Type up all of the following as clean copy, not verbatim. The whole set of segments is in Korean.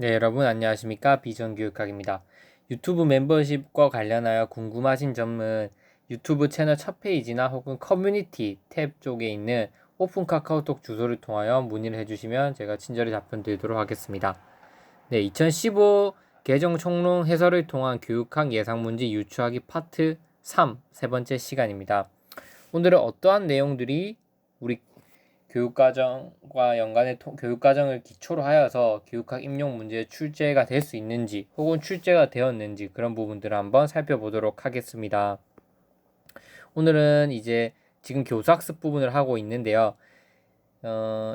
네, 여러분 안녕하십니까? 비전교육학입니다. 유튜브 멤버십과 관련하여 궁금하신 점은 유튜브 채널 첫 페이지나 혹은 커뮤니티 탭 쪽에 있는 오픈 카카오톡 주소를 통하여 문의를 해주시면 제가 친절히 답변 드리도록 하겠습니다. 네, 2015 개정 총론 해설을 통한 교육학 예상문제 유추하기 파트 3 세 번째 시간입니다. 오늘은 어떠한 내용들이 우리 교육과정과 연관의 교육과정을 기초로 하여서 교육학 임용 문제 출제가 될 수 있는지 혹은 출제가 되었는지 그런 부분들을 한번 살펴보도록 하겠습니다. 오늘은 이제 지금 교수학습 부분을 하고 있는데요.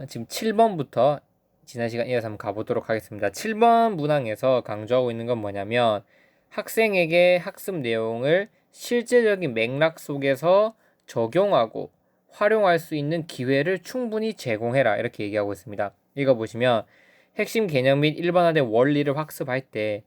지금 7번부터 지난 시간 이어서 한번 가보도록 하겠습니다. 7번 문항에서 강조하고 있는 건 뭐냐면 학생에게 학습 내용을 실제적인 맥락 속에서 적용하고 활용할 수 있는 기회를 충분히 제공해라 이렇게 얘기하고 있습니다. 읽어보시면 핵심 개념 및 일반화된 원리를 학습할 때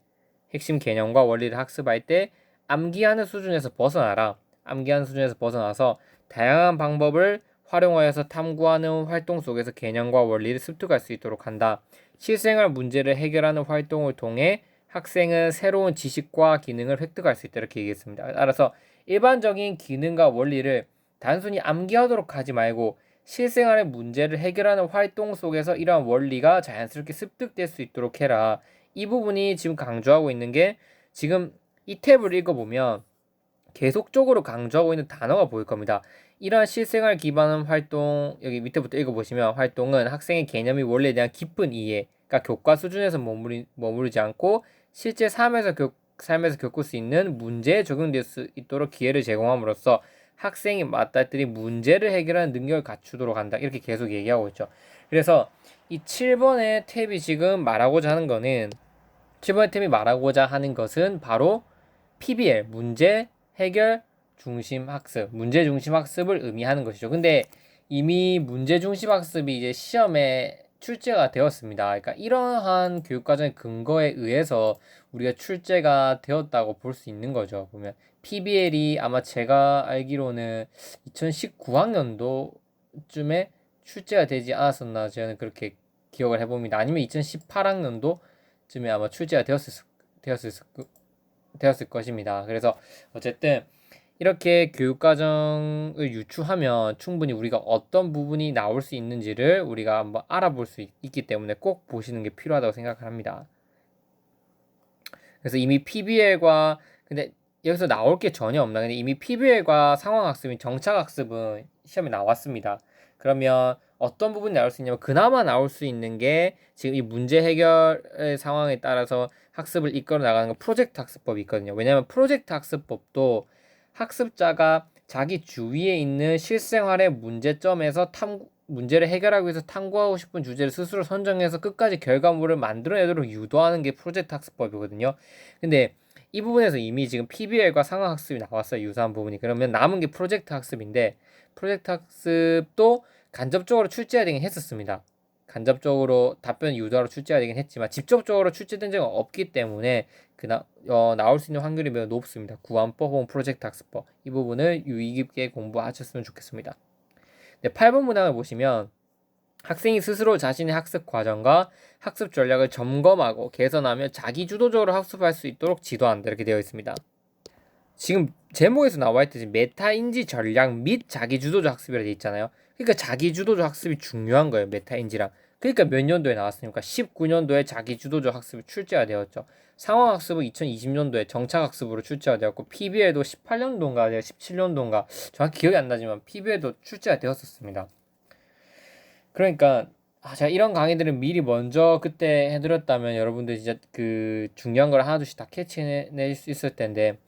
핵심 개념과 원리를 학습할 때 암기하는 수준에서 벗어나라. 암기하는 수준에서 벗어나서 다양한 방법을 활용하여서 탐구하는 활동 속에서 개념과 원리를 습득할 수 있도록 한다. 실생활 문제를 해결하는 활동을 통해 학생은 새로운 지식과 기능을 획득할 수 있다 이렇게 얘기했습니다. 따라서 일반적인 기능과 원리를 단순히 암기하도록 하지 말고 실생활의 문제를 해결하는 활동 속에서 이러한 원리가 자연스럽게 습득될 수 있도록 해라. 이 부분이 지금 강조하고 있는 게 지금 이 탭을 읽어보면 계속적으로 강조하고 있는 단어가 보일 겁니다. 이러한 실생활 기반한 활동, 여기 밑에부터 읽어보시면 활동은 학생의 개념이 원리에 대한 깊은 이해, 그러니까 교과 수준에서 머무르지 않고 실제 삶에서 겪을 수 있는 문제에 적용될 수 있도록 기회를 제공함으로써 학생이 맞닥뜨린 문제를 해결하는 능력을 갖추도록 한다. 이렇게 계속 얘기하고 있죠. 그래서 이 7번의 탭이 지금 말하고자 하는 거는 7번의 탭이 말하고자 하는 것은 바로 PBL, 문제 해결 중심 학습, 문제 중심 학습을 의미하는 것이죠. 근데 이미 문제 중심 학습이 이제 시험에 출제가 되었습니다. 그러니까 이러한 교육과정의 근거에 의해서 우리가 출제가 되었다고 볼 수 있는 거죠. 보면 PBL이 아마 제가 알기로는 2019학년도쯤에 출제가 되지 않았었나 저는 그렇게 기억을 해봅니다. 아니면 2018학년도쯤에 아마 출제가 되었을 것입니다. 그래서 어쨌든 이렇게 교육과정을 유추하면 충분히 우리가 어떤 부분이 나올 수 있는지를 우리가 한번 알아볼 수 있기 때문에 꼭 보시는 게 필요하다고 생각합니다. 그래서 이미 PBL과 근데 여기서 나올 게 전혀 없나? 근데 이미 PBL과 상황학습이 정착학습은 시험에 나왔습니다. 그러면 어떤 부분이 나올 수 있냐면 그나마 나올 수 있는 게 지금 이 문제 해결 상황에 따라서 학습을 이끌어 나가는 건 프로젝트 학습법이 있거든요. 왜냐하면 프로젝트 학습법도 학습자가 자기 주위에 있는 실생활의 문제점에서 문제를 해결하기 위해서 탐구하고 싶은 주제를 스스로 선정해서 끝까지 결과물을 만들어내도록 유도하는 게 프로젝트 학습법이거든요. 근데 이 부분에서 이미 지금 PBL과 상황학습이 나왔어요. 유사한 부분이. 그러면 남은 게 프로젝트 학습인데 프로젝트 학습도 간접적으로 출제가 되긴 했었습니다. 간접적으로 답변 유도하러 출제가 되긴 했지만 직접적으로 출제된 적은 없기 때문에 나올 수 있는 확률이 매우 높습니다. 구안법 혹은 프로젝트 학습법 이 부분을 유의 깊게 공부하셨으면 좋겠습니다. 네, 8번 문항을 보시면 학생이 스스로 자신의 학습 과정과 학습 전략을 점검하고 개선하며 자기 주도적으로 학습할 수 있도록 지도한다 이렇게 되어 있습니다. 지금 제목에서 나와 있듯이 메타인지 전략 및 자기주도적 학습이라 되어 있잖아요. 그러니까 자기주도적 학습이 중요한 거예요. 메타인지랑. 그러니까 몇 년도에 나왔습니까? 19년도에 자기주도적 학습이 출제가 되었죠. 상황학습은 2020년도에 정착학습으로 출제가 되었고 PBL도 18년도인가 17년도인가 정확히 기억이 안 나지만 PBL도 출제가 되었었습니다. 그러니까 제가 이런 강의들은 미리 먼저 그때 해드렸다면 여러분들 진짜 그 중요한 걸 하나둘씩 다 캐치해낼 수 있을 텐데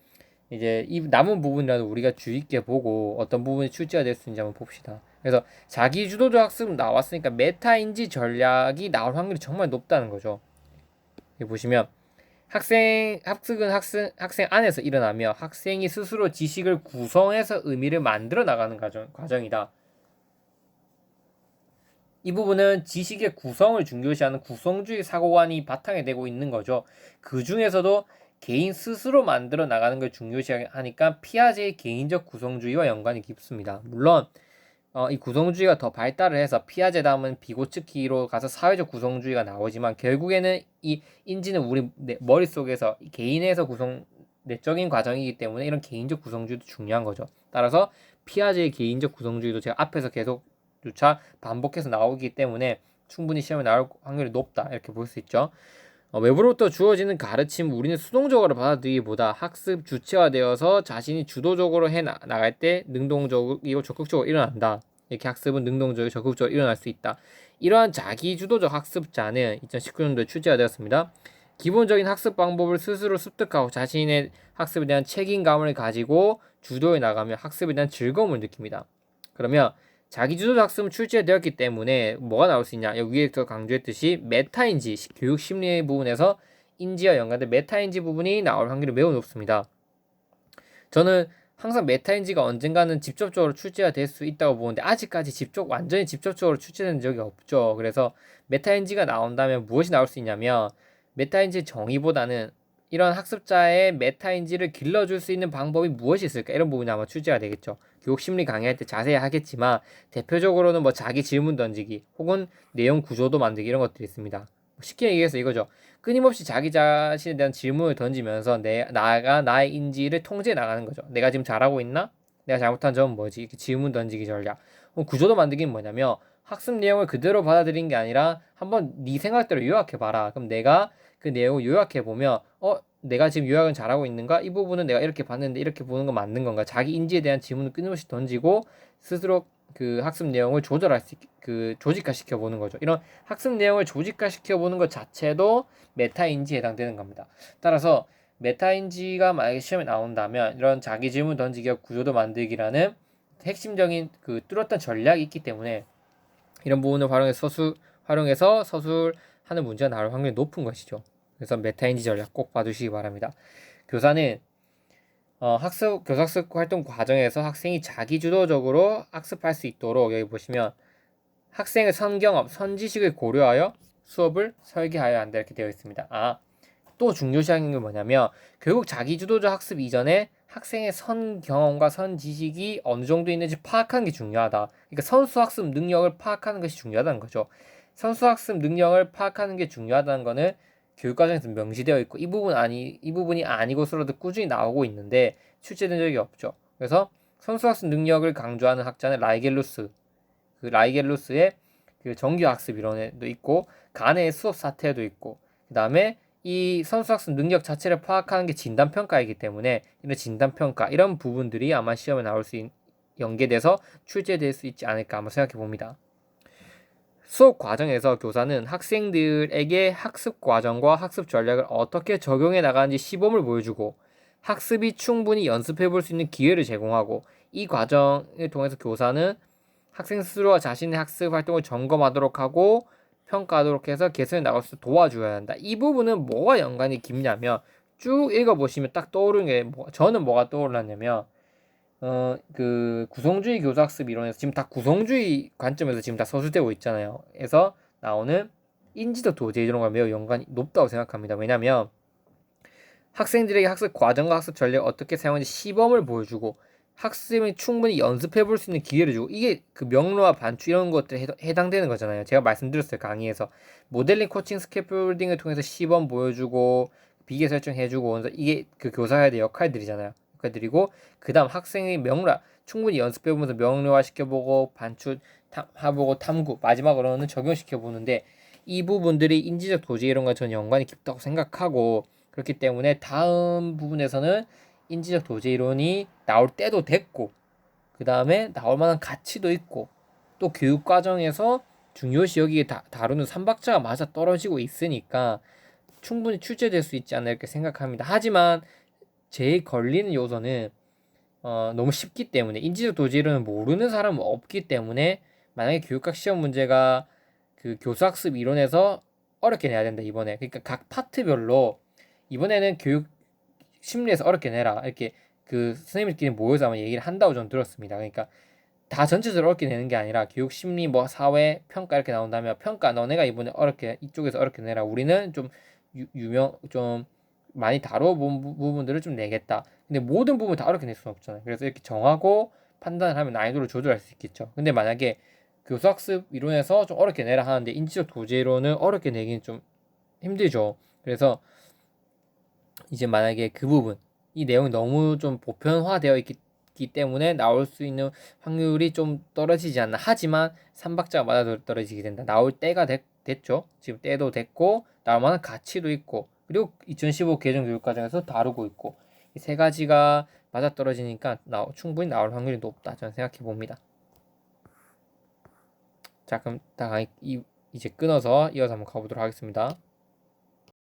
이제 이 남은 부분이라도 우리가 주의 있게 보고 어떤 부분이 출제가 될 수 있는지 한번 봅시다. 그래서 자기 주도적 학습 나왔으니까 메타인지 전략이 나올 확률이 정말 높다는 거죠. 여기 보시면 학습은 학생 안에서 일어나며 학생이 스스로 지식을 구성해서 의미를 만들어 나가는 과정이다. 이 부분은 지식의 구성을 중요시하는 구성주의 사고관이 바탕에 되고 있는 거죠. 그 중에서도 개인 스스로 만들어 나가는 걸 중요시하니까 피아제의 개인적 구성주의와 연관이 깊습니다. 물론 이 구성주의가 더 발달을 해서 피아제 다음은 비고츠키로 가서 사회적 구성주의가 나오지만 결국에는 이 인지는 우리 머릿속에서 개인에서 내적인 과정이기 때문에 이런 개인적 구성주의도 중요한 거죠. 따라서 피아제의 개인적 구성주의도 제가 앞에서 계속 조차 반복해서 나오기 때문에 충분히 시험에 나올 확률이 높다 이렇게 볼 수 있죠. 외부로부터 주어지는 가르침 우리는 수동적으로 받아들이기보다 학습 주체화되어서 자신이 주도적으로 나갈 때 능동적이고 적극적으로 일어난다. 이렇게 학습은 능동적이고 적극적으로 일어날 수 있다. 이러한 자기주도적 학습자는 2019년도에 출제가 되었습니다. 기본적인 학습 방법을 스스로 습득하고 자신의 학습에 대한 책임감을 가지고 주도해 나가며 학습에 대한 즐거움을 느낍니다. 그러면 자기주도적 학습은 출제되었기 때문에 뭐가 나올 수 있냐? 여기 위에서 강조했듯이 메타인지, 교육 심리 부분에서 인지와 연관된 메타인지 부분이 나올 확률이 매우 높습니다. 저는 항상 메타인지가 언젠가는 직접적으로 출제가 될 수 있다고 보는데 아직까지 완전히 직접적으로 출제된 적이 없죠. 그래서 메타인지가 나온다면 무엇이 나올 수 있냐면 메타인지 정의보다는 이런 학습자의 메타인지를 길러줄 수 있는 방법이 무엇이 있을까? 이런 부분이 아마 출제가 되겠죠. 교육심리 강의할 때 자세히 하겠지만 대표적으로는 뭐 자기 질문 던지기 혹은 내용 구조도 만들기 이런 것들이 있습니다. 쉽게 얘기해서 이거죠. 끊임없이 자기 자신에 대한 질문을 던지면서 나의 인지를 통제해 나가는 거죠. 내가 지금 잘하고 있나? 내가 잘못한 점은 뭐지? 이렇게 질문 던지기 전략. 구조도 만들기는 뭐냐면 학습 내용을 그대로 받아들인 게 아니라 한번 네 생각대로 요약해봐라. 그럼 내가 그 내용을 요약해보면 내가 지금 요약은 잘하고 있는가? 이 부분은 내가 이렇게 봤는데 이렇게 보는 건 맞는 건가? 자기 인지에 대한 질문을 끊임없이 던지고 스스로 그 학습 내용을 조직화시켜 보는 거죠. 이런 학습 내용을 조직화시켜 보는 것 자체도 메타인지에 해당되는 겁니다. 따라서 메타인지가 만약에 시험에 나온다면 이런 자기 질문 던지기와 구조도 만들기라는 핵심적인 그 뚜렷한 전략이 있기 때문에 이런 부분을 활용해서 서술하는 문제가 나올 확률이 높은 것이죠. 그래서 메타인지 전략 꼭 봐두시기 바랍니다. 교사는 교사학습 활동 과정에서 학생이 자기주도적으로 학습할 수 있도록 여기 보시면 학생의 선경험, 선지식을 고려하여 수업을 설계하여야 한다 이렇게 되어 있습니다. 또 중요시하는 게 뭐냐면 결국 자기주도적 학습 이전에 학생의 선경험과 선지식이 어느 정도 있는지 파악하는 게 중요하다. 그러니까 선수학습 능력을 파악하는 것이 중요하다는 거죠. 선수학습 능력을 파악하는 게 중요하다는 거는 교육과정에서 명시되어 있고 이 부분이 아니고서라도 꾸준히 나오고 있는데 출제된 적이 없죠. 그래서 선수학습 능력을 강조하는 학자는 라이겔루스의 그 정규학습 이론에도 있고 가네의 수업 사태도 있고 그 다음에 이 선수학습 능력 자체를 파악하는 게 진단평가이기 때문에 이런 진단평가 이런 부분들이 아마 시험에 나올 수 연계돼서 출제될 수 있지 않을까 한번 생각해 봅니다. 수업 과정에서 교사는 학생들에게 학습 과정과 학습 전략을 어떻게 적용해 나가는지 시범을 보여주고 학습이 충분히 연습해 볼 수 있는 기회를 제공하고 이 과정을 통해서 교사는 학생 스스로가 자신의 학습 활동을 점검하도록 하고 평가하도록 해서 개선해 나갈 수 도와줘야 한다. 이 부분은 뭐가 연관이 깊냐면 쭉 읽어보시면 딱 떠오르는 게 저는 뭐가 떠올랐냐면 그 구성주의 교사학습 이론에서 지금 다 구성주의 관점에서 지금 다 서술되고 있잖아요. 그래서 나오는 인지적 도제 이론과 매우 연관이 높다고 생각합니다. 왜냐하면 학생들에게 학습 과정과 학습 전략을 어떻게 사용하는지 시범을 보여주고 학습이 충분히 연습해 볼 수 있는 기회를 주고 이게 그 명료와 반추 이런 것들에 해당되는 거잖아요. 제가 말씀드렸어요. 강의에서 모델링 코칭 스캐폴딩을 통해서 시범 보여주고 비계 설정해주고 이게 그 교사의 역할들이잖아요. 역할들이고 그 다음 학생의 충분히 연습해보면서 명료화시켜보고 반추해보고 탐구 마지막으로는 적용시켜보는데 이 부분들이 인지적 도제 이론과 저는 연관이 깊다고 생각하고 그렇기 때문에 다음 부분에서는 인지적 도제 이론이 나올 때도 됐고 그 다음에 나올 만한 가치도 있고 또 교육 과정에서 중요시 여기에 다루는 삼박자가 맞아 떨어지고 있으니까 충분히 출제될 수 있지 않나 이렇게 생각합니다. 하지만 제일 걸리는 요소는 너무 쉽기 때문에 인지적 도제 이론을 모르는 사람은 없기 때문에 만약에 교육학 시험 문제가 그 교수학습 이론에서 어렵게 내야 된다 이번에 그러니까 각 파트별로 이번에는 교육 심리에서 어렵게 내라 이렇게 그 선생님들끼리 모여서 아마 얘기를 한다고 저는 들었습니다. 그러니까 다 전체적으로 어렵게 내는 게 아니라 교육 심리 뭐 사회 평가 이렇게 나온다면 평가 너네가 이번에 어렵게 이쪽에서 어렵게 내라 우리는 좀 유명 좀 많이 다뤄본 부분들을 좀 내겠다. 근데 모든 부분 다 어렵게 낼 수는 없잖아요. 그래서 이렇게 정하고 판단을 하면 난이도를 조절할 수 있겠죠. 근데 만약에 교수학습 이론에서 좀 어렵게 내라 하는데 인지적 교재로는 어렵게 내기는 좀 힘들죠. 그래서 이제 만약에 그 부분 이 내용이 너무 좀 보편화되어 있기 때문에 나올 수 있는 확률이 좀 떨어지지 않나. 하지만 3박자가 맞아 떨어지게 된다. 나올 때가 됐죠. 지금 때도 됐고 나올 만한 가치도 있고 그리고 2015 개정 교육과정에서 다루고 있고 이 세 가지가 맞아 떨어지니까 충분히 나올 확률이 높다. 저는 생각해 봅니다. 자, 그럼 이제 끊어서 이어서 한번 가보도록 하겠습니다.